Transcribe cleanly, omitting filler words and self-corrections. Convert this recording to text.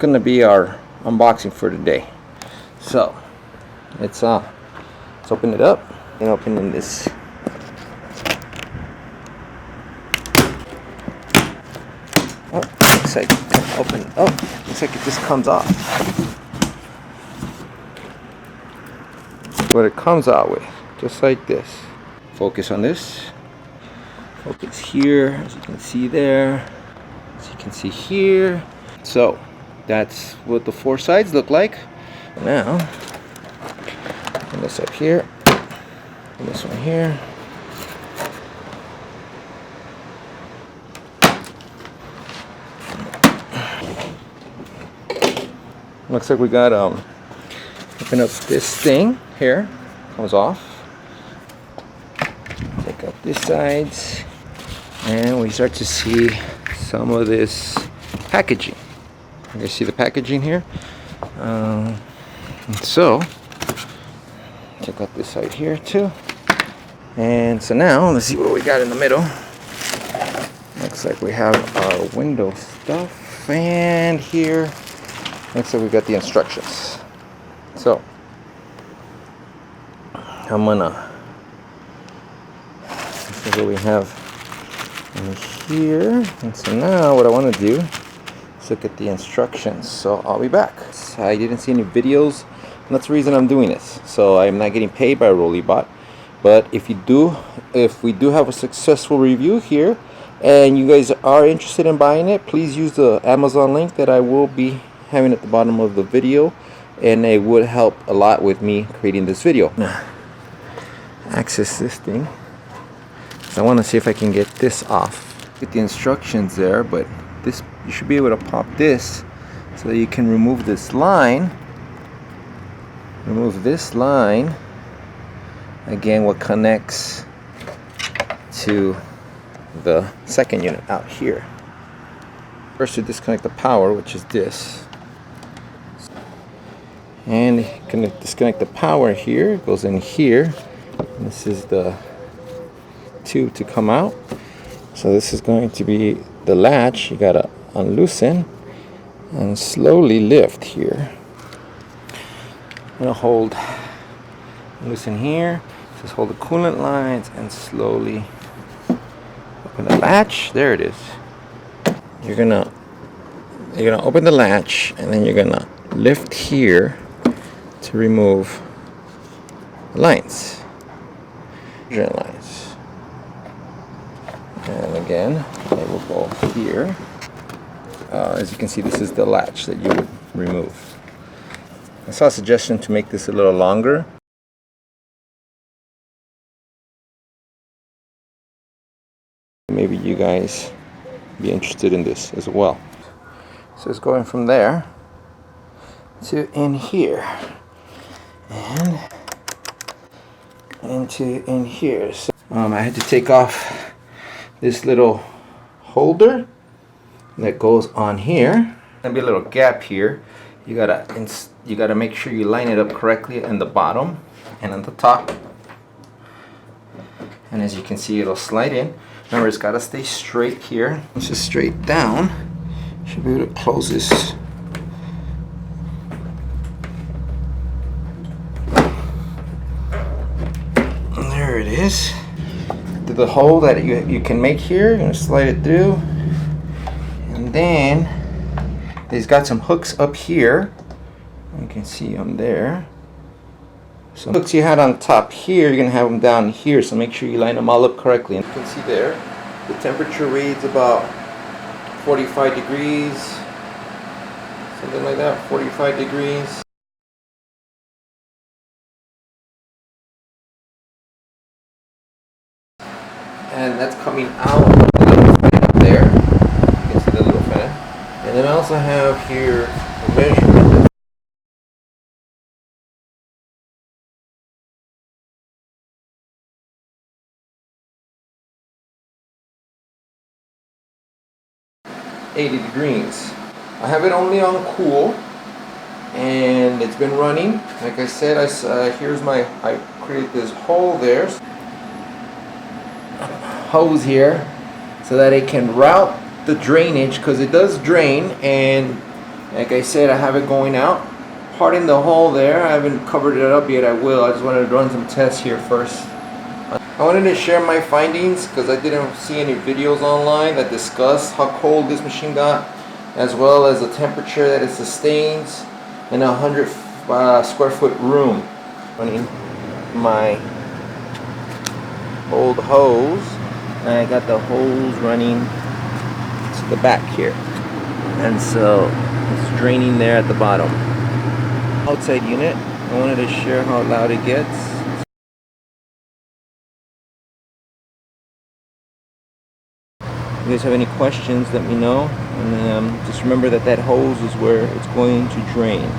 gonna be our unboxing for today. So let's open it up and open this. Oh, looks like it can open. Oh, looks like it just comes off. What it comes out with, just like this. Focus on this. Focus here, as you can see there. As you can see here. So that's what the four sides look like. Now, put this up here. And this one here. Looks like we got open up this thing here. Comes off. Take up this sides, and we start to see some of this packaging. You guys see the packaging here? So check out this side here too. And so now let's see what we got in the middle. Looks like we have our window stuff, and here looks like we got the instructions. So I'm gonna, this is what we have in here. And so now what I want to do is look at the instructions. So I'll be back. I didn't see any videos, and that's the reason I'm doing this. So I'm not getting paid by RolliBot, but if we do have a successful review here and you guys are interested in buying it, please use the Amazon link that I will be having at the bottom of the video, and it would help a lot with me creating this video. Now, access this thing. So I want to see if I can get this off. Get the instructions there, but this, you should be able to pop this so that you can remove this line. Remove this line. Again, what connects to the second unit out here. First, you disconnect the power, which is this. And you can disconnect the power here. It goes in here. And this is the tube to come out. So this is going to be the latch. You gotta unloosen and slowly lift here. I'm gonna hold, loosen here. Just hold the coolant lines and slowly open the latch. There it is. You're gonna open the latch, and then you're gonna lift here to remove the lines. Lines. And again, it will go here. As you can see, this is the latch that you would remove. I saw a suggestion to make this a little longer. Maybe you guys be interested in this as well. So it's going from there to in here and into in here. So I had to take off this little holder that goes on here. There'll be a little gap here. You gotta make sure you line it up correctly in the bottom and on the top. And as you can see, it'll slide in. Remember, it's gotta stay straight here. It's just straight down. Should be able to close this. And there it is. To the hole that you can make here, you're gonna slide it through. And then there's got some hooks up here. You can see them there. So hooks you had on top here, you're gonna have them down here. So make sure you line them all up correctly. And you can see there, the temperature reads about 45 degrees, something like that, 45 degrees. And that's coming out of the little fan up there. You can see the little fan. And then I also have here a measurement. $80 degrees. I have it only on cool, and it's been running. Like I said, I created this hole there, hose here, so that it can route the drainage, because it does drain, and Like I said, I have it going out. Pardon the hole there. I haven't covered it up yet. I will. I just wanted to run some tests here first. I wanted to share my findings because I didn't see any videos online that discuss how cold this machine got, as well as the temperature that it sustains in a 100 square foot room. Running my old hose, and I got the hose running to the back here, and so it's draining there at the bottom. Outside unit, I wanted to share how loud it gets. If you guys have any questions, let me know, and just remember that that hose is where it's going to drain.